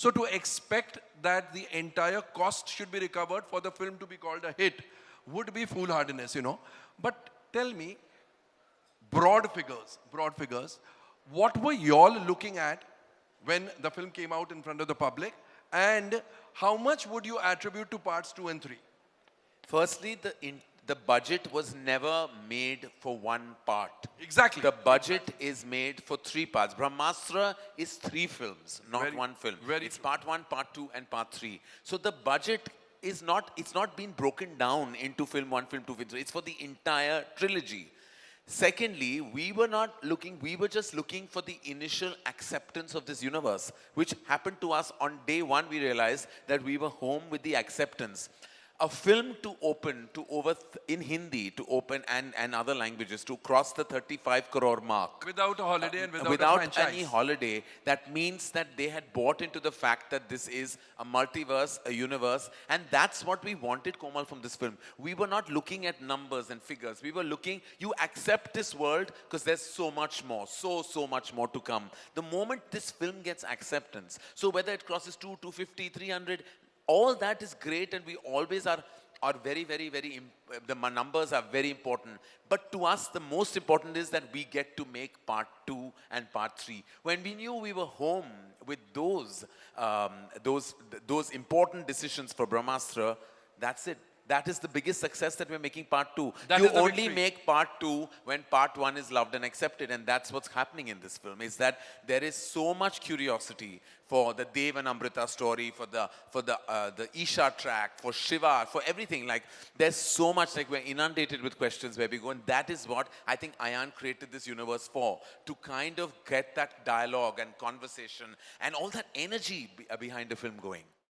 So to expect that the entire cost should be recovered for the film to be called a hit would be foolhardiness, But tell me, broad figures, what were y'all looking at when the film came out in front of the public, and how much would you attribute to parts 2 and 3? Firstly, the budget was never made for one part. Exactly. The budget is made for 3 parts. Brahmastra is 3 films, not one film. It's part 1, part 2, and part 3. So the budget is it's not been broken down into film 1, film 2, film 3. It's for the entire trilogy. Secondly, we were just looking for the initial acceptance of this universe, which happened to us on day 1. We realized that we were home with the acceptance. A film to open in Hindi to open and other languages to cross the 35 crore mark without a holiday and without a without franchise. any holiday, that means that they had bought into the fact that this is a multiverse, a universe, and that's what we wanted, Komal, from this film. We were not looking at numbers and figures. We were looking, you accept this world because there's so much more, so much more to come. The moment this film gets acceptance, so whether it crosses 250, 300, all that is great, and we always are very, the numbers are very important. But to us, the most important is that we get to make part 2 and part 3. When we knew we were home with those important decisions for Brahmastra, that's it. That is the biggest success, that we're making part 2. You only make part 2 when part 1 is loved and accepted, and that's what's happening in this film, is that there is so much curiosity for the Dev and Amrita story, for the Isha track, for Shiva, for everything. Like, there's so much, like, we're inundated with questions where we go, and that is what I think Ayan created this universe for, to kind of get that dialogue and conversation and all that energy behind the film going.